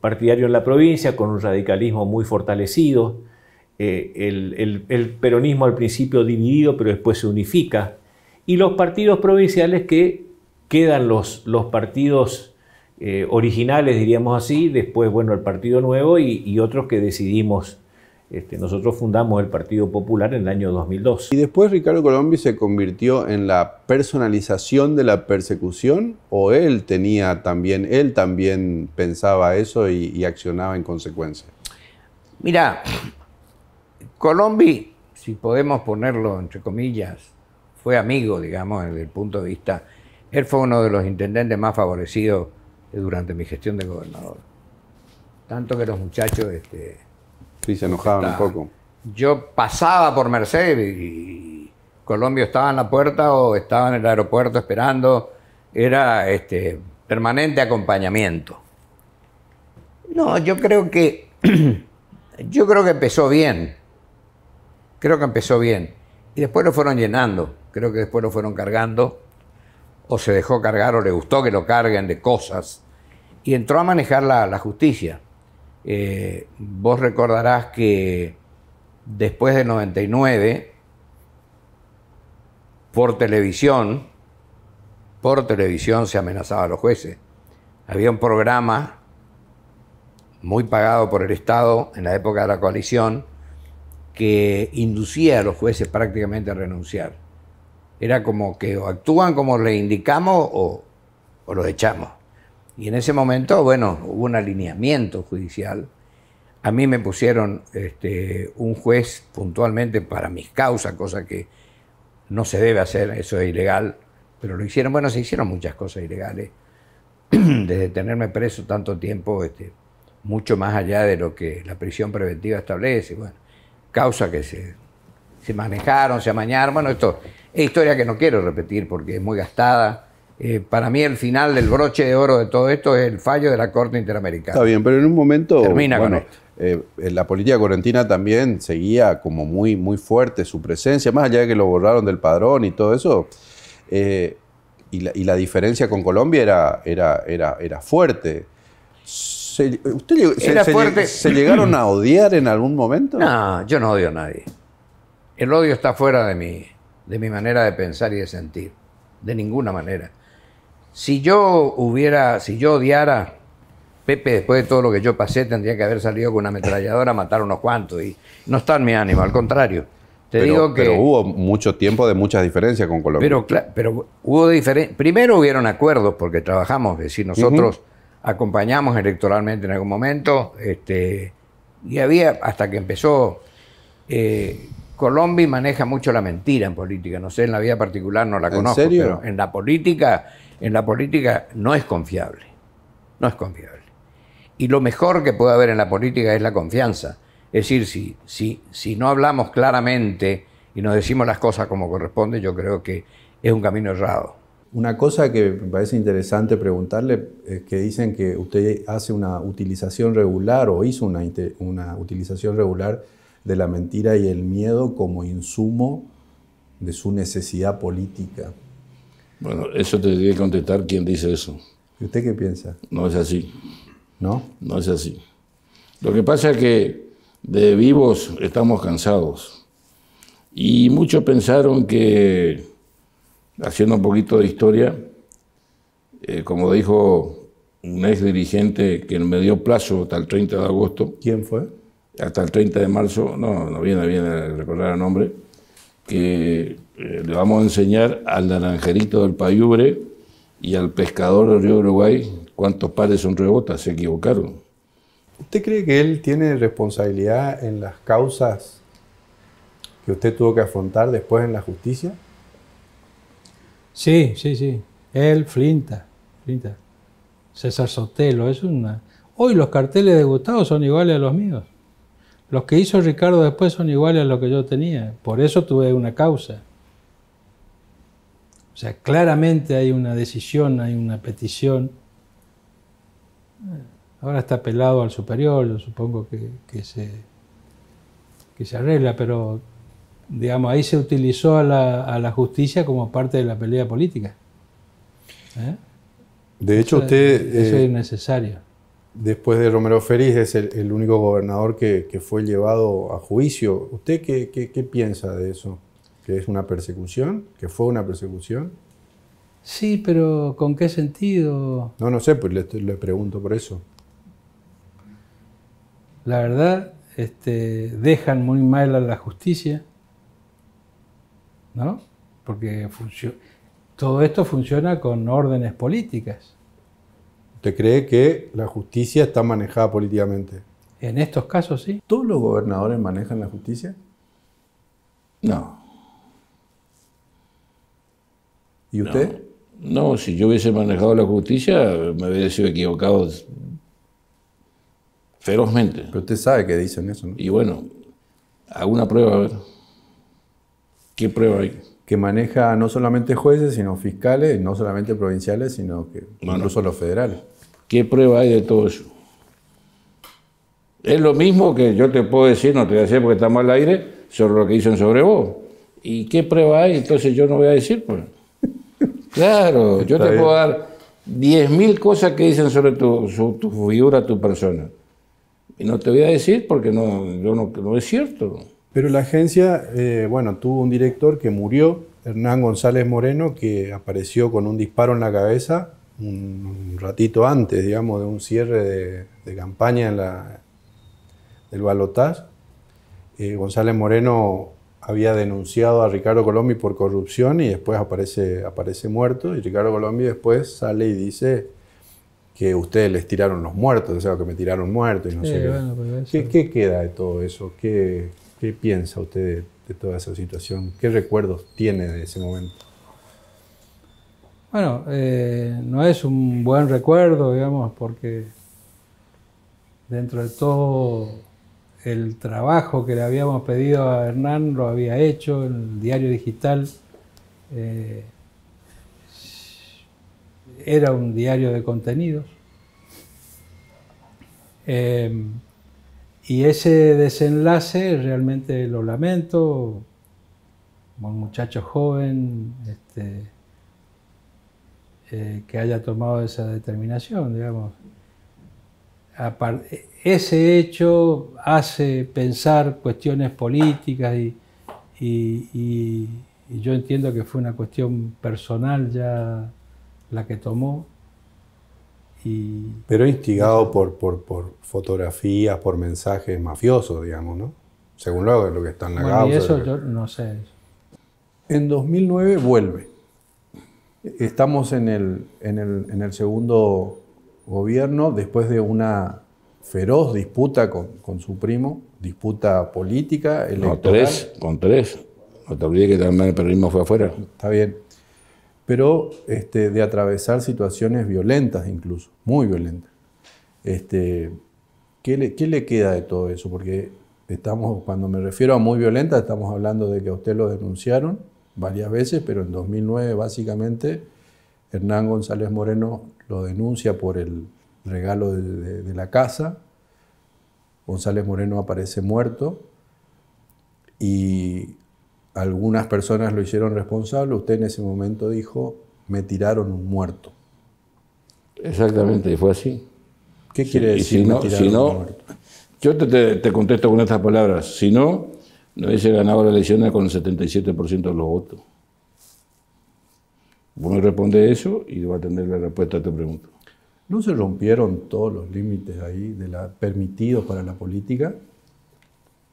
partidario en la provincia, con un radicalismo muy fortalecido. el peronismo al principio dividido, pero después se unifica, y los partidos provinciales que quedan los partidos originales, diríamos así, después, bueno, el Partido Nuevo y otros que decidimos. Nosotros fundamos el Partido Popular en el año 2002. ¿Y después Ricardo Colombi se convirtió en la personalización de la persecución o él también pensaba eso y accionaba en consecuencia? Mira, Colombi, si podemos ponerlo entre comillas, fue amigo, digamos, desde el punto de vista. Él fue uno de los intendentes más favorecidos durante mi gestión de gobernador. Tanto que los muchachos... Sí, se enojaban un poco. Yo pasaba por Mercedes y Colombi estaba en la puerta o estaba en el aeropuerto esperando. Era permanente acompañamiento. No, yo creo que empezó bien. Creo que empezó bien. Y después lo fueron llenando. Creo que después lo fueron cargando. O se dejó cargar o le gustó que lo carguen de cosas. Y entró a manejar la justicia. Vos recordarás que después del 99, por televisión se amenazaba a los jueces. Había un programa muy pagado por el Estado en la época de la coalición que inducía a los jueces prácticamente a renunciar. Era como que o actúan como le indicamos o los echamos. Y en ese momento, bueno, hubo un alineamiento judicial. A mí me pusieron un juez puntualmente para mis causas, cosa que no se debe hacer, eso es ilegal, pero lo hicieron. Bueno, se hicieron muchas cosas ilegales, desde tenerme preso tanto tiempo, mucho más allá de lo que la prisión preventiva establece. Bueno, causas que se manejaron, se amañaron. Bueno, esto es historia que no quiero repetir porque es muy gastada. Para mí el final del broche de oro de todo esto es el fallo de la Corte Interamericana. Está bien, pero en un momento... Termina con esto. La política correntina también seguía como muy, muy fuerte su presencia, más allá de que lo borraron del padrón y todo eso. Y la diferencia con Colombia era fuerte. ¿Se llegaron a odiar en algún momento? No, yo no odio a nadie. El odio está fuera de mi manera de pensar y de sentir. De ninguna manera. Si yo odiara, Pepe, después de todo lo que yo pasé, tendría que haber salido con una ametralladora a matar unos cuantos. Y no está en mi ánimo, al contrario. Pero hubo mucho tiempo de muchas diferencias con Colombia. Pero hubo diferencias. Primero hubieron acuerdos porque trabajamos, es decir, nosotros acompañamos electoralmente en algún momento. Y había, hasta que empezó... Colombi maneja mucho la mentira en política. No sé, en la vida particular no la conozco. ¿En serio? Pero en la política no es confiable. No es confiable. Y lo mejor que puede haber en la política es la confianza. Es decir, si no hablamos claramente y nos decimos las cosas como corresponde, yo creo que es un camino errado. Una cosa que me parece interesante preguntarle es que dicen que usted hace una utilización regular o hizo una utilización regular de la mentira y el miedo como insumo de su necesidad política. Bueno, eso te tiene que contestar quién dice eso. ¿Y usted qué piensa? No es así. ¿No? No es así. Lo que pasa es que de vivos estamos cansados. Y muchos pensaron que, haciendo un poquito de historia, como dijo un ex dirigente que me dio plazo hasta el 30 de agosto. ¿Quién fue? Hasta el 30 de marzo, no viene a recordar el nombre, que le vamos a enseñar al naranjerito del Payubre y al pescador del río Uruguay cuántos pares son rebotas, se equivocaron. ¿Usted cree que él tiene responsabilidad en las causas que usted tuvo que afrontar después en la justicia? Sí. Él, Flinta. César Sotelo, Hoy los carteles de Gustavo son iguales a los míos. Los que hizo Ricardo después son iguales a los que yo tenía. Por eso tuve una causa. O sea, claramente hay una decisión, hay una petición. Ahora está apelado al superior, yo supongo que se arregla, pero digamos, ahí se utilizó a la justicia como parte de la pelea política. De hecho, usted... Eso es innecesario. después de Romero Félix es el único gobernador que fue llevado a juicio. ¿Usted qué piensa de eso? ¿Que es una persecución? ¿Que fue una persecución? Sí, pero ¿con qué sentido? No sé, pues le pregunto por eso. La verdad, dejan muy mal a la justicia, ¿no? Porque todo esto funciona con órdenes políticas. ¿Usted cree que la justicia está manejada políticamente? En estos casos sí. ¿Todos los gobernadores manejan la justicia? No. ¿Y usted? No, si yo hubiese manejado la justicia, me hubiera sido equivocado ferozmente. Pero usted sabe que dicen eso, ¿no? Y bueno, hago una prueba, a ver. ¿Qué prueba hay? Que maneja no solamente jueces, sino fiscales, y no solamente provinciales, sino que incluso los federales. ¿Qué prueba hay de todo eso? Es lo mismo que yo te puedo decir, no te voy a decir porque estamos al aire, sobre lo que dicen sobre vos. ¿Y qué prueba hay? Entonces yo no voy a decir, pues. Claro, yo te puedo dar 10.000 cosas que dicen sobre tu figura, tu persona. Y no te voy a decir porque no es cierto. Pero la agencia, tuvo un director que murió, Hernán González Moreno, que apareció con un disparo en la cabeza un ratito antes, digamos, de un cierre de campaña del balotaje. González Moreno había denunciado a Ricardo Colombi por corrupción y después aparece muerto, y Ricardo Colombi después sale y dice que ustedes les tiraron los muertos, o sea, que me tiraron muertos y no sé qué. Bueno, pues eso. ¿Qué queda de todo eso? ¿Qué piensa usted de toda esa situación? ¿Qué recuerdos tiene de ese momento? Bueno, no es un buen recuerdo, digamos, porque dentro de todo el trabajo que le habíamos pedido a Hernán lo había hecho, el diario digital era un diario de contenidos. Y ese desenlace realmente lo lamento, como un muchacho joven que haya tomado esa determinación, digamos. Ese hecho hace pensar cuestiones políticas y yo entiendo que fue una cuestión personal ya la que tomó. Pero instigado por fotografías, por mensajes mafiosos, digamos, ¿no? Según lo que está en la causa. Y eso yo no sé. En 2009 vuelve. Estamos en el segundo gobierno después de una feroz disputa con su primo, disputa política, electoral. No, con tres. No te olvides que también el peronismo fue afuera. Está bien. Pero de atravesar situaciones violentas incluso, muy violentas. ¿Qué le queda de todo eso? Porque cuando me refiero a muy violenta, estamos hablando de que a usted lo denunciaron varias veces, pero en 2009 básicamente Hernán González Moreno lo denuncia por el regalo de la casa. González Moreno aparece muerto y algunas personas lo hicieron responsable. Usted en ese momento dijo, me tiraron un muerto. Exactamente, y fue así. ¿Qué quiere decir me tiraron un muerto? Yo te contesto con estas palabras. Si no hubiese ganado la elección con el 77% de los votos. Vos me respondes eso y voy a tener la respuesta a tu pregunta. ¿No se rompieron todos los límites ahí permitidos para la política?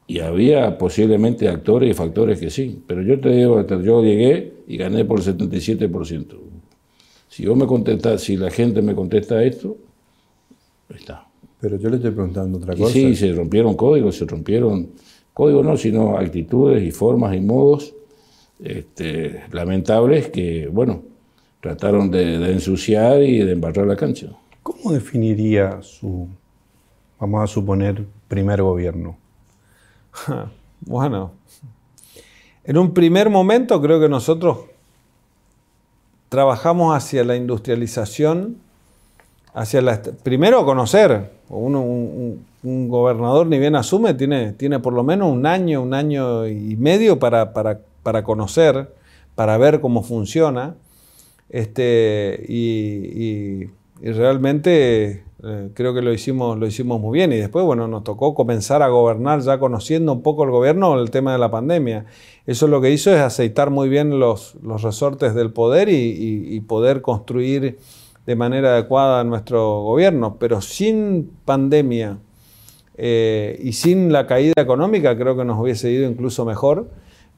Y había posiblemente actores y factores que sí, pero yo te digo, yo llegué y gané por el 77%. Si vos me contestás, si la gente me contesta esto, está. Pero yo le estoy preguntando otra cosa. Sí, se rompieron códigos, no, sino actitudes y formas y modos lamentables que, bueno, trataron de ensuciar y de embarrar la cancha. ¿Cómo definiría vamos a suponer, primer gobierno? Bueno, en un primer momento creo que nosotros trabajamos hacia la industrialización, primero conocer. Un gobernador ni bien asume, tiene por lo menos un año y medio para conocer, para ver cómo funciona. Y Y realmente creo que lo hicimos muy bien. Y después, bueno, nos tocó comenzar a gobernar ya conociendo un poco el gobierno, el tema de la pandemia. Eso lo que hizo es aceitar muy bien los resortes del poder y poder construir de manera adecuada nuestro gobierno. Pero sin pandemia y sin la caída económica creo que nos hubiese ido incluso mejor.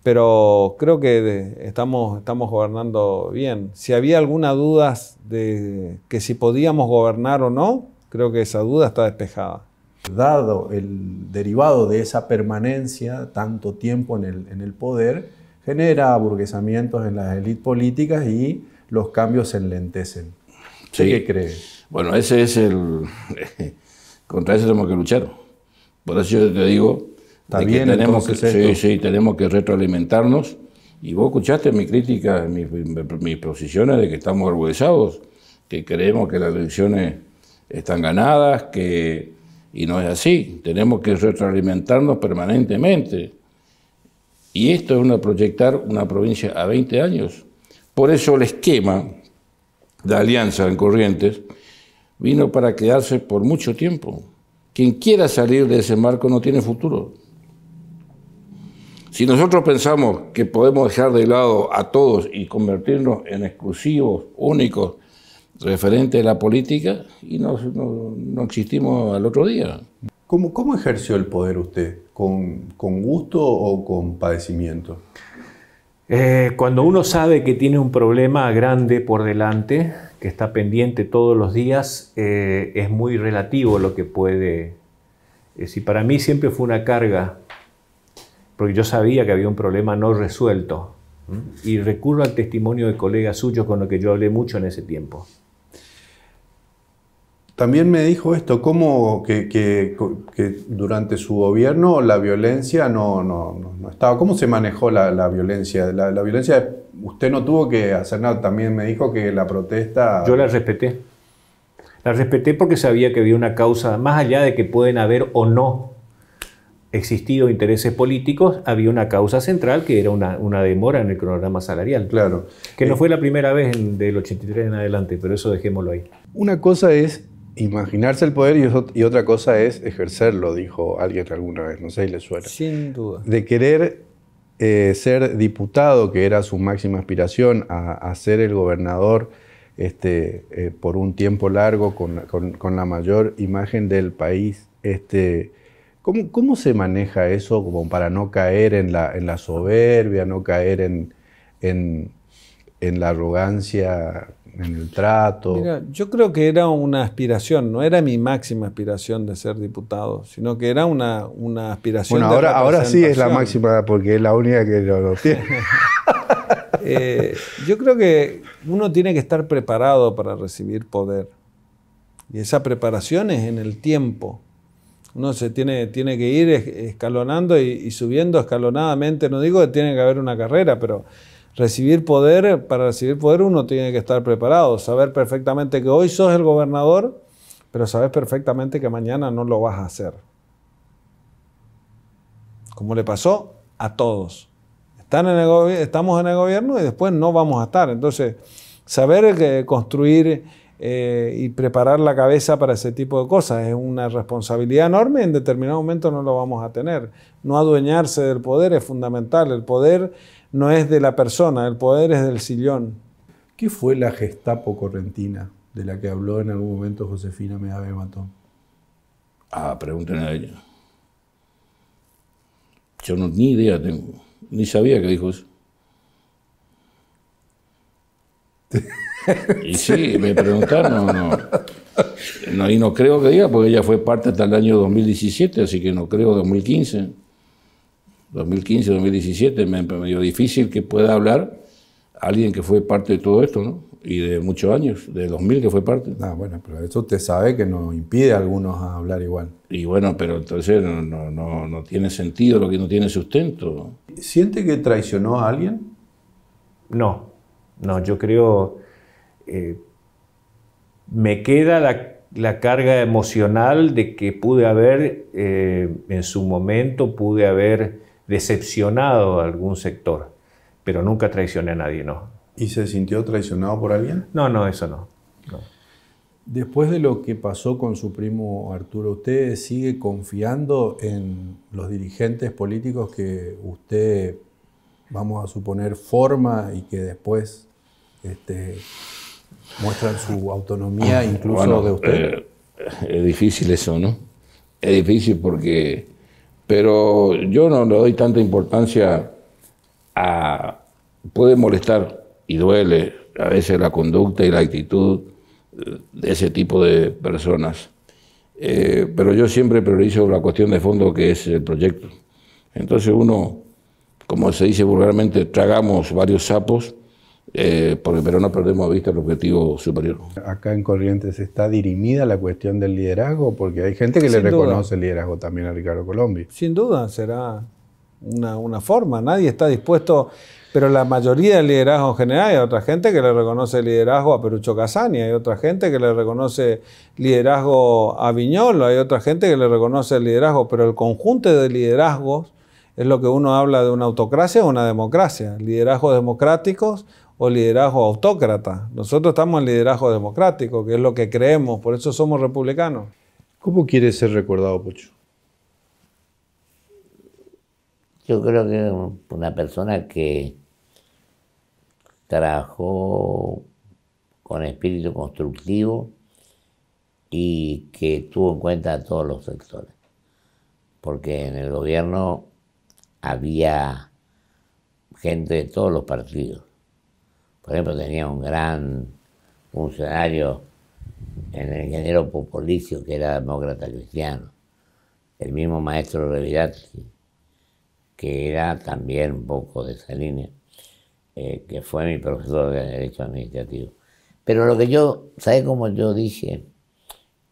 Pero creo que estamos gobernando bien. Si había alguna duda de que si podíamos gobernar o no, creo que esa duda está despejada. Dado el derivado de esa permanencia, tanto tiempo en el poder, genera aburguesamientos en las élites políticas y los cambios se enlentecen. Sí. ¿Qué cree? Bueno, ese es el... Contra eso tenemos que luchar. Por eso yo te digo... Está bien, entonces tenemos que retroalimentarnos. Y vos escuchaste mi crítica, mis posiciones de que estamos orgullosos, que creemos que las elecciones están ganadas, y no es así. Tenemos que retroalimentarnos permanentemente. Y esto es proyectar una provincia a 20 años. Por eso el esquema de alianza en Corrientes vino para quedarse por mucho tiempo. Quien quiera salir de ese marco no tiene futuro. Si nosotros pensamos que podemos dejar de lado a todos y convertirnos en exclusivos, únicos, referentes de la política, y no existimos al otro día. ¿Cómo ejerció el poder usted? ¿Con gusto o con padecimiento? Cuando uno sabe que tiene un problema grande por delante, que está pendiente todos los días, es muy relativo lo que puede... Si para mí siempre fue una carga, porque yo sabía que había un problema no resuelto. Y recurro al testimonio de colegas suyos con los que yo hablé mucho en ese tiempo. También me dijo esto, ¿cómo que durante su gobierno la violencia no estaba? ¿Cómo se manejó la violencia? La violencia, usted no tuvo que hacer nada. También me dijo que la protesta... Yo la respeté. La respeté porque sabía que había una causa, más allá de que pueden haber o no existido intereses políticos, había una causa central que era una demora en el cronograma salarial. Claro. Que no fue la primera vez del 83 en adelante, pero eso dejémoslo ahí. Una cosa es imaginarse el poder y otra cosa es ejercerlo, dijo alguien alguna vez, no sé si le suena. Sin duda. De querer ser diputado, que era su máxima aspiración, a ser el gobernador por un tiempo largo con la mayor imagen del país. ¿Cómo se maneja eso como para no caer en la soberbia, no caer en la arrogancia, en el trato? Mira, yo creo que era una aspiración, no era mi máxima aspiración de ser diputado, sino que era una aspiración. Bueno, de ahora sí es la representación. máxima porque es la única que lo tiene. Yo creo que uno tiene que estar preparado para recibir poder. Y esa preparación es en el tiempo. Uno se tiene que ir escalonando y subiendo escalonadamente. No digo que tiene que haber una carrera, pero para recibir poder uno tiene que estar preparado. Saber perfectamente que hoy sos el gobernador, pero sabes perfectamente que mañana no lo vas a hacer. Como le pasó a todos. Estamos en el gobierno y después no vamos a estar. Entonces, saber construir y preparar la cabeza para ese tipo de cosas es una responsabilidad enorme y en determinado momento no lo vamos a tener. No adueñarse del poder es fundamental. El poder no es de la persona, el poder es del sillón. ¿Qué fue la Gestapo correntina de la que habló en algún momento Josefina Meave Matón? Pregúntenle a ella. Yo ni idea tengo, ni sabía que dijo eso. Y sí, me preguntaron, y no creo que diga, porque ella fue parte hasta el año 2017, así que no creo 2015. 2015, 2017, me dio difícil que pueda hablar alguien que fue parte de todo esto, ¿no? Y de muchos años, de 2000 que fue parte. Bueno, pero eso usted sabe que no impide a algunos a hablar igual. Y bueno, pero entonces no tiene sentido lo que no tiene sustento. ¿Siente que traicionó a alguien? No, yo creo... me queda la carga emocional de que en su momento pude haber decepcionado a algún sector, pero nunca traicioné a nadie, no. ¿Y se sintió traicionado por alguien? No, eso no. Después de lo que pasó con su primo Arturo, ¿usted sigue confiando en los dirigentes políticos que usted, vamos a suponer, forma y que después muestran su autonomía incluso Bueno, de usted? Es difícil eso, ¿no? Es difícil porque... Pero yo no le doy tanta importancia a... Puede molestar y duele a veces la conducta y la actitud de ese tipo de personas. Pero yo siempre priorizo la cuestión de fondo, que es el proyecto. Entonces uno, como se dice vulgarmente, tragamos varios sapos, pero no perdemos de vista el objetivo superior. Acá en Corrientes está dirimida la cuestión del liderazgo, porque hay gente que le reconoce el liderazgo también a Ricardo Colombi. Sin duda será una forma, nadie está dispuesto, pero la mayoría del liderazgo en general, hay otra gente que le reconoce liderazgo a Perucho Casani, hay otra gente que le reconoce liderazgo a Viñolo, hay otra gente que le reconoce el liderazgo, pero el conjunto de liderazgos es lo que uno habla de una autocracia o una democracia, liderazgos democráticos o liderazgo autócrata. Nosotros estamos en liderazgo democrático, que es lo que creemos, por eso somos republicanos. ¿Cómo quiere ser recordado, Pocho? Yo creo que una persona que trabajó con espíritu constructivo y que tuvo en cuenta a todos los sectores. Porque en el gobierno había gente de todos los partidos. Por ejemplo, tenía un gran funcionario en el ingeniero Popolicio, que era demócrata cristiano. El mismo maestro Revirati, que era también un poco de esa línea, que fue mi profesor de Derecho Administrativo. Pero lo que yo, ¿sabe cómo yo dije?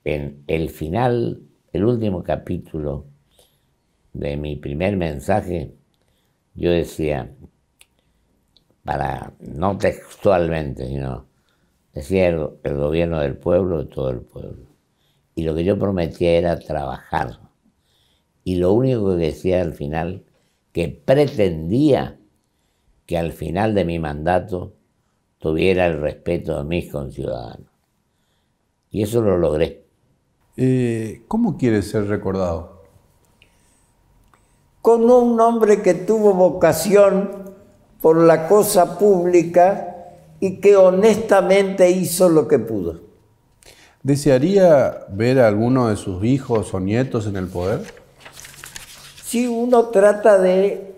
En el final, el último capítulo de mi primer mensaje, yo decía, no textualmente, sino decía el gobierno del pueblo, de todo el pueblo. Y lo que yo prometía era trabajar. Y lo único que decía al final, que pretendía que al final de mi mandato tuviera el respeto de mis conciudadanos. Y eso lo logré. ¿Cómo quiere ser recordado? Con un hombre que tuvo vocación por la cosa pública y que honestamente hizo lo que pudo. ¿Desearía ver a alguno de sus hijos o nietos en el poder? Si uno trata de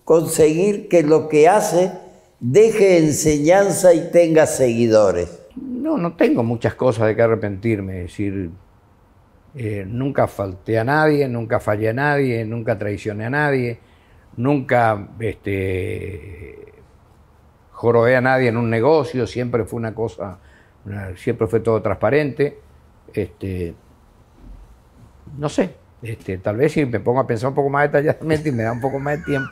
conseguir que lo que hace deje enseñanza y tenga seguidores. No tengo muchas cosas de que arrepentirme, es decir, nunca falté a nadie, nunca fallé a nadie, nunca traicioné a nadie, nunca jorobé a nadie en un negocio, siempre fue una cosa, siempre fue todo transparente. No sé, tal vez si me pongo a pensar un poco más detalladamente y me da un poco más de tiempo,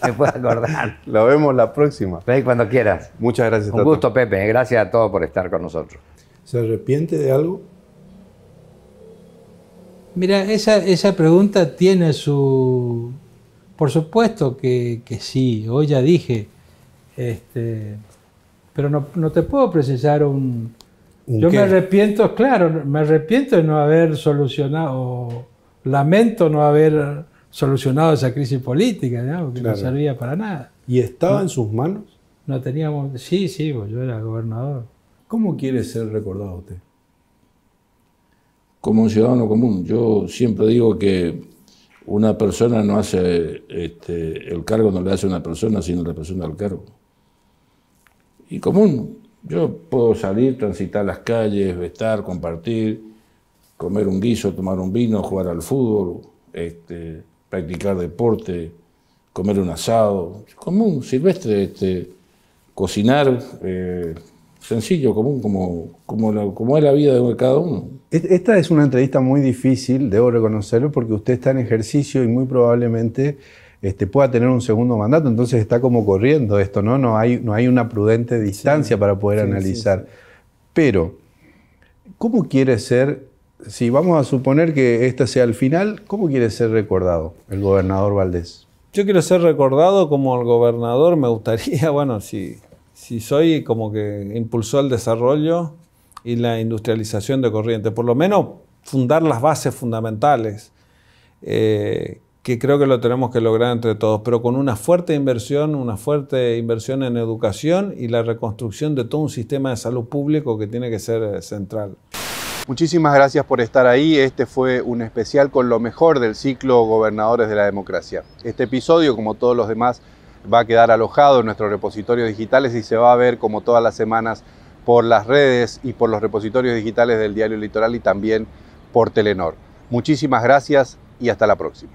me puedo acordar. Lo vemos la próxima. Ven cuando quieras. Muchas gracias, Un Tato. gusto, Pepe. Gracias a todos por estar con nosotros. ¿Se arrepiente de algo? Mira, esa pregunta tiene su... Por supuesto que sí, hoy ya dije, pero no te puedo precisar un... Yo qué? me arrepiento, claro, me arrepiento de no haber solucionado, lamento no haber solucionado esa crisis política, ¿no? Porque Claro. no servía para nada. ¿Y estaba en sus manos? No teníamos... Sí, pues yo era gobernador. ¿Cómo quiere ser recordado usted? Como un ciudadano común. Yo siempre digo que una persona no hace, el cargo no le hace a una persona, sino la persona al cargo. Y común, yo puedo salir, transitar las calles, estar, compartir, comer un guiso, tomar un vino, jugar al fútbol, practicar deporte, comer un asado, común, silvestre, cocinar, sencillo, común, como es la vida de cada uno. Esta es una entrevista muy difícil, debo reconocerlo, porque usted está en ejercicio y muy probablemente pueda tener un segundo mandato, entonces está como corriendo esto, ¿no? No hay una prudente distancia para poder analizar. Sí. Pero, ¿cómo quiere ser, si vamos a suponer que este sea el final, cómo quiere ser recordado el gobernador Valdés? Yo quiero ser recordado como el gobernador, me gustaría, bueno, si soy como que impulsó el desarrollo y la industrialización de Corrientes, por lo menos fundar las bases fundamentales, que creo que lo tenemos que lograr entre todos, pero con una fuerte inversión en educación y la reconstrucción de todo un sistema de salud público que tiene que ser central. Muchísimas gracias por estar ahí. Este fue un especial con lo mejor del ciclo Gobernadores de la Democracia. Este episodio, como todos los demás, va a quedar alojado en nuestros repositorios digitales y se va a ver como todas las semanas por las redes y por los repositorios digitales del Diario Litoral y también por Telenor. Muchísimas gracias y hasta la próxima.